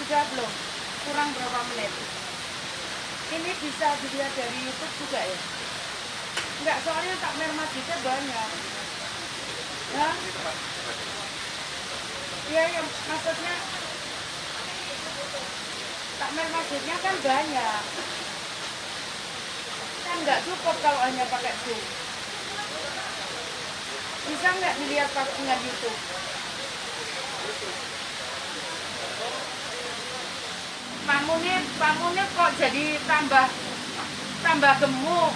sudah belum? Kurang berapa menit? Ini bisa dilihat dari YouTube juga ya? Enggak, soalnya takmir masjidnya banyak. Ya? Iya, yang maksudnya takmir masjidnya kan banyak. Kan nggak cukup kalau hanya pakai Zoom. Bisa nggak dilihat dengan YouTube? Pak Munir kok jadi tambah gemuk?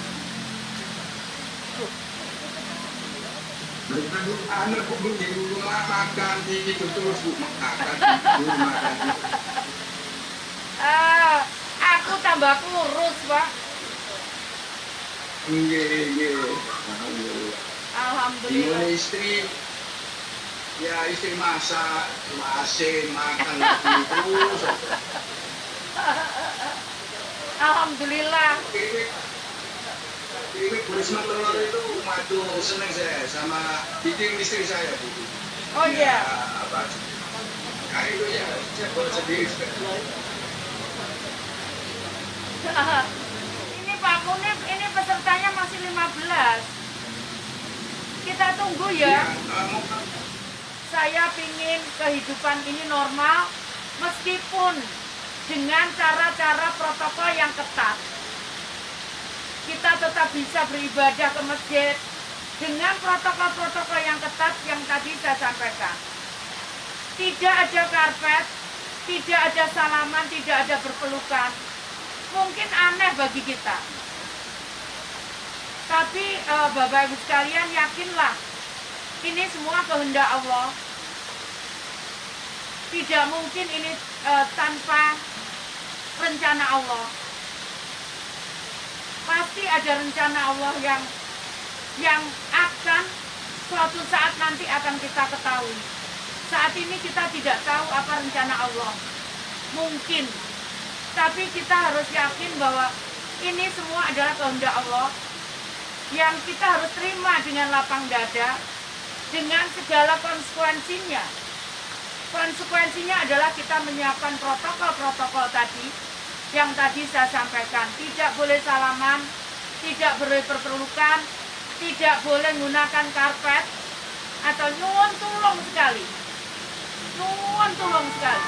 Anak aku di rumah makan itu terus makan. Aku tambah kurus, Pak. Iya. Alhamdulillah. Gimana istri? Ya istri masak, asin, makan terus. Alhamdulillah. Ini Burisma telur itu madu seneng saya sama bikin istri saya Bu. Oh iya. Apa? Nah itu ya, saya buat sendiri. Ini Pak Munir, ini pesertanya masih 15. Kita tunggu ya. Saya pingin kehidupan ini normal meskipun dengan cara-cara protokol yang ketat. Kita tetap bisa beribadah ke masjid dengan protokol-protokol yang ketat yang tadi saya sampaikan. Tidak ada karpet, tidak ada salaman, tidak ada berpelukan. Mungkin aneh bagi kita. Tapi Bapak Ibu sekalian, yakinlah ini semua kehendak Allah. Tidak mungkin ini tanpa rencana Allah. Pasti ada rencana Allah yang akan suatu saat nanti akan kita ketahui. Saat ini kita tidak tahu apa rencana Allah. Mungkin. Tapi kita harus yakin bahwa ini semua adalah kehendak Allah yang kita harus terima dengan lapang dada, dengan segala konsekuensinya. Konsekuensinya adalah kita menyiapkan protokol-protokol tadi yang tadi saya sampaikan. Tidak boleh salaman, tidak boleh berpelukan, tidak boleh menggunakan karpet, atau nuwun tulung sekali. Nuwun tulung sekali.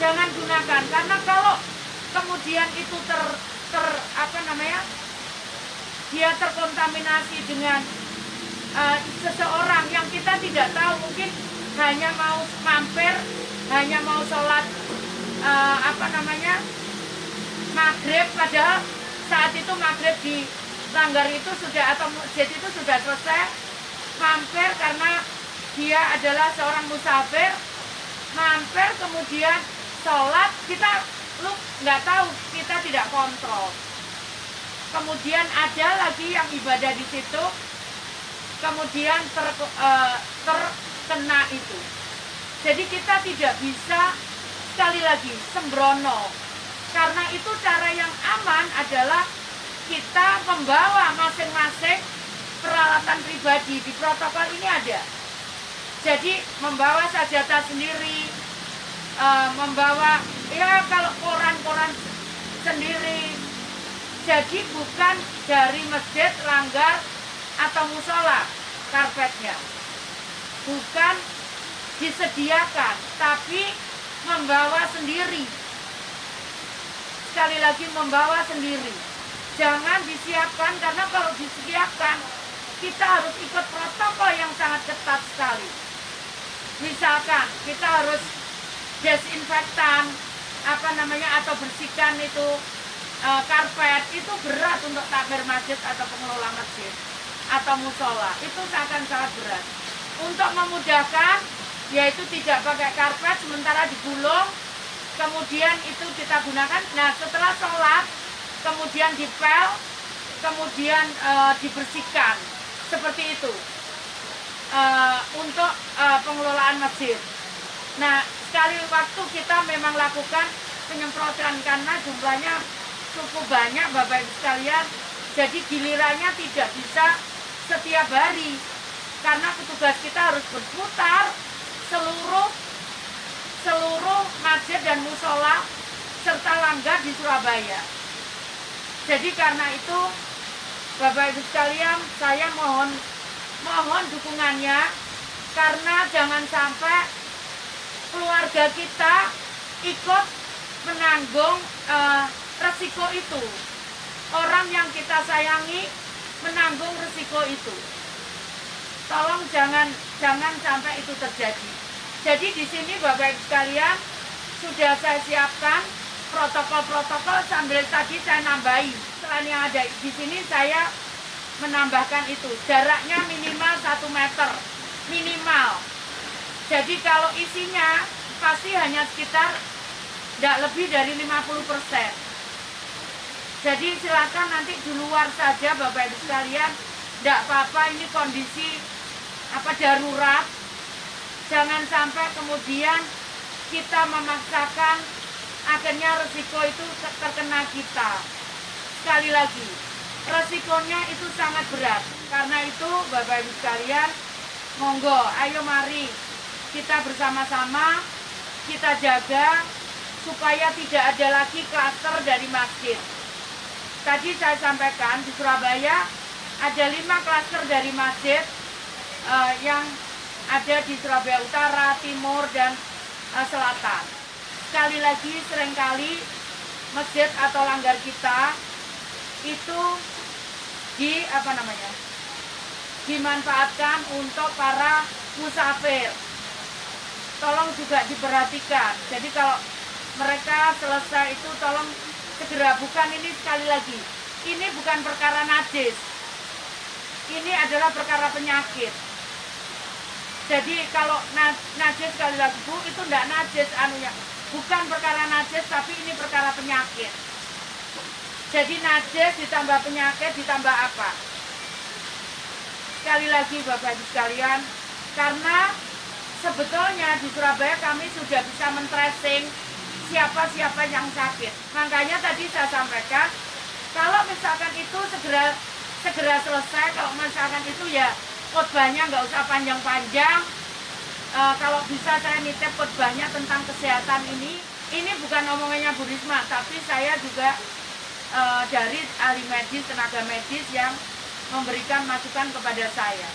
Jangan gunakan, karena kalau kemudian itu dia terkontaminasi dengan seseorang yang kita tidak tahu, mungkin hanya mau mampir, hanya mau sholat maghrib, padahal saat itu maghrib di langgar itu sudah, atau masjid itu sudah selesai, mampir karena dia adalah seorang musafir, mampir kemudian sholat, kita nggak tahu, kita tidak kontrol. Kemudian ada lagi yang ibadah di situ, kemudian terkena itu. Jadi kita tidak bisa, sekali lagi, sembrono. Karena itu cara yang aman adalah kita membawa masing-masing peralatan pribadi. Di protokol ini ada. Jadi membawa sajadah sendiri, membawa ya kalau koran-koran sendiri. Jadi bukan dari masjid, langgar, atau musola karpetnya. Bukan disediakan, tapi membawa sendiri. Sekali lagi, membawa sendiri. Jangan disiapkan, karena kalau disediakan kita harus ikut protokol yang sangat ketat sekali. Misalkan kita harus desinfektan atau bersihkan itu karpet, itu berat untuk takmir masjid atau pengelola masjid atau musola, itu akan sangat berat. Untuk memudahkan, yaitu tidak pakai karpet, sementara digulung, kemudian itu kita gunakan. Nah, setelah sholat, kemudian dipel, kemudian dibersihkan, seperti itu untuk pengelolaan masjid. Nah, sekali waktu kita memang lakukan penyemprotan karena jumlahnya cukup banyak, Bapak Ibu sekalian. Jadi gilirannya tidak bisa setiap hari, karena petugas kita harus berputar seluruh musola serta langgar di Surabaya. Jadi karena itu Bapak Ibu sekalian, saya mohon dukungannya, karena jangan sampai keluarga kita ikut menanggung resiko itu. Orang yang kita sayangi menanggung resiko itu. Tolong jangan sampai itu terjadi. Jadi di sini Bapak Ibu sekalian sudah saya siapkan protokol-protokol, sambil tadi saya nambahin. Selain yang ada di sini saya menambahkan itu. Jaraknya minimal 1 meter. Minimal. Jadi kalau isinya pasti hanya sekitar tidak lebih dari 50%. Jadi silakan nanti di luar saja Bapak Ibu sekalian. Tidak apa-apa, ini kondisi darurat. Jangan sampai kemudian kita memaksakan, akhirnya resiko itu terkena kita. Sekali lagi, resikonya itu sangat berat. Karena itu Bapak Ibu sekalian, monggo, ayo mari kita bersama-sama kita jaga supaya tidak ada lagi klaster dari masjid. Tadi saya sampaikan di Surabaya ada 5 klaster dari masjid yang ada di Surabaya Utara, Timur, dan Selatan. Sekali lagi, seringkali masjid atau langgar kita itu dimanfaatkan untuk para musafir. Tolong juga diperhatikan. Jadi kalau mereka selesai itu tolong segera, bukan ini, sekali lagi, ini bukan perkara najis. Ini adalah perkara penyakit. Jadi kalau najis, sekali lagi Bu, itu tidak najis bukan perkara najis, tapi ini perkara penyakit. Jadi najis ditambah penyakit ditambah apa? Sekali lagi Bapak Ibu sekalian, karena sebetulnya di Surabaya kami sudah bisa men-tracing siapa yang sakit. Makanya tadi saya sampaikan, kalau misalkan itu segera selesai, kalau misalkan itu ya khotbahnya nggak usah panjang-panjang. Kalau bisa saya nitip khotbahnya tentang kesehatan ini bukan omongannya Bu Risma, tapi saya juga dari ahli medis, tenaga medis yang memberikan masukan kepada saya.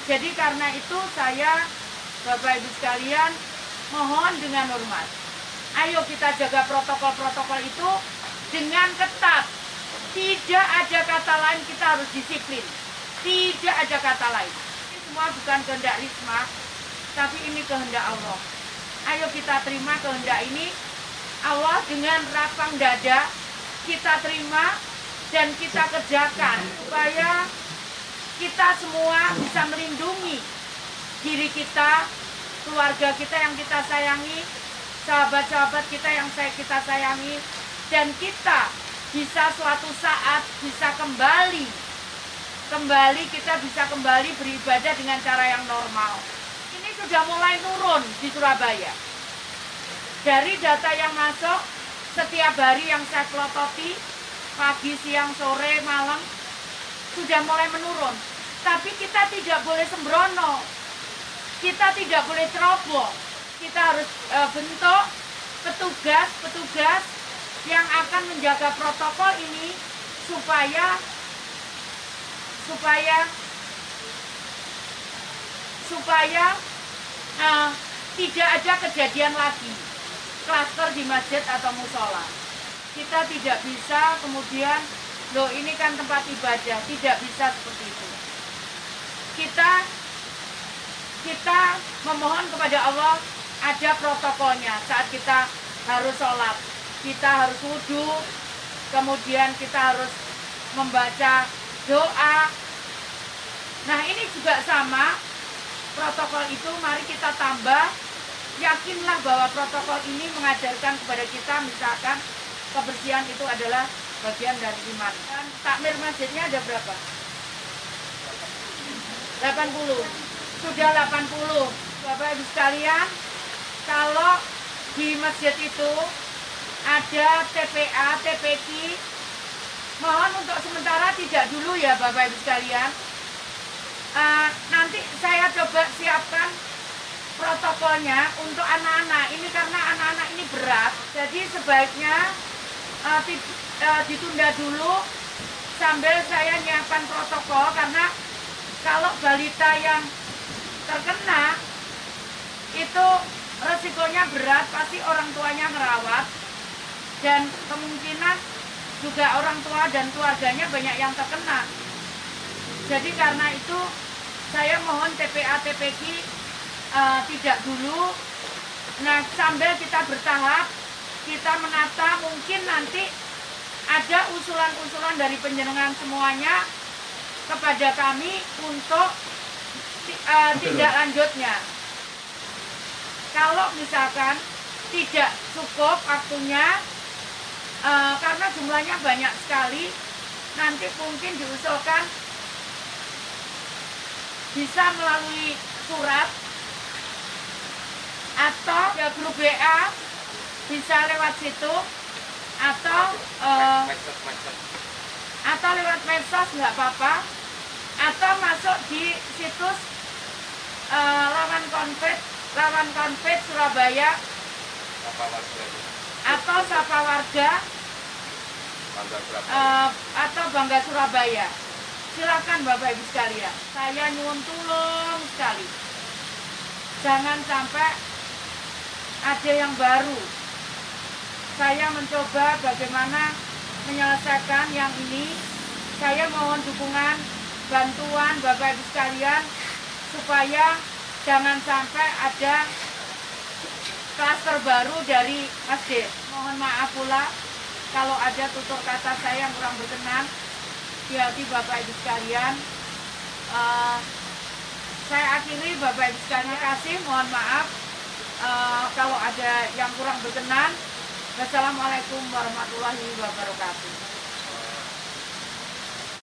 Jadi karena itu saya, Bapak Ibu sekalian, mohon dengan hormat, ayo kita jaga protokol-protokol itu dengan ketat. Tidak ada kata lain, kita harus disiplin. Tidak ada kata lain. Ini semua bukan kehendak Risma, tapi ini kehendak Allah. Ayo kita terima kehendak ini. Allah dengan lapang dada kita terima dan kita kerjakan supaya kita semua bisa melindungi diri kita, keluarga kita yang kita sayangi, sahabat-sahabat kita yang kita sayangi, dan kita bisa suatu saat bisa kembali kita bisa kembali beribadah dengan cara yang normal. Ini sudah mulai turun di Surabaya. Dari data yang masuk setiap hari yang saya pelototi, pagi, siang, sore, malam, sudah mulai menurun. Tapi kita tidak boleh sembrono, kita tidak boleh ceroboh. Kita harus bentuk petugas yang akan menjaga protokol ini supaya tidak ada kejadian lagi klaster di masjid atau musola. Kita tidak bisa kemudian, loh ini kan tempat ibadah, tidak bisa seperti itu. Kita memohon kepada Allah, ada protokolnya saat kita harus sholat. Kita harus wudhu, kemudian kita harus membaca doa. Nah ini juga sama, protokol itu mari kita tambah. Yakinlah bahwa protokol ini mengajarkan kepada kita, misalkan kebersihan itu adalah bagian dari iman. Dan takmir masjidnya ada berapa? 80. Sudah 80. Bapak Ibu sekalian, kalau di masjid itu ada TPA, TPQ, mohon untuk sementara tidak dulu ya Bapak Ibu sekalian. Nanti saya coba siapkan protokolnya untuk anak-anak ini, karena anak-anak ini berat, jadi sebaiknya ditunda dulu sambil saya nyiapkan protokol, karena kalau balita yang terkena itu resikonya berat, pasti orang tuanya merawat dan kemungkinan juga orang tua dan keluarganya banyak yang terkena. Jadi karena itu saya mohon TPA TPQ tidak dulu. Nah, sambil kita bertahap, kita menata, mungkin nanti ada usulan-usulan dari panjenengan semuanya kepada kami untuk tindak lanjutnya. Kalau misalkan tidak cukup waktunya, karena jumlahnya banyak sekali, nanti mungkin diusulkan bisa melalui surat atau ya grup WA, bisa lewat situ, atau lewat medsos nggak apa-apa, atau masuk di situs lawan konfit Surabaya atau Sapa Warga atau Bangga Surabaya. Silakan Bapak Ibu sekalian, saya nyuwun tulung sekali, jangan sampai ada yang baru. Saya mencoba bagaimana menyelesaikan yang ini. Saya mohon dukungan, bantuan Bapak Ibu sekalian, supaya jangan sampai ada klaster baru dari masjid. Mohon maaf pula kalau ada tutur kata saya yang kurang berkenan di hati Bapak Ibu sekalian. Saya akhiri, Bapak Ibu sekalian, terima kasih, mohon maaf kalau ada yang kurang berkenan. Wassalamualaikum warahmatullahi wabarakatuh.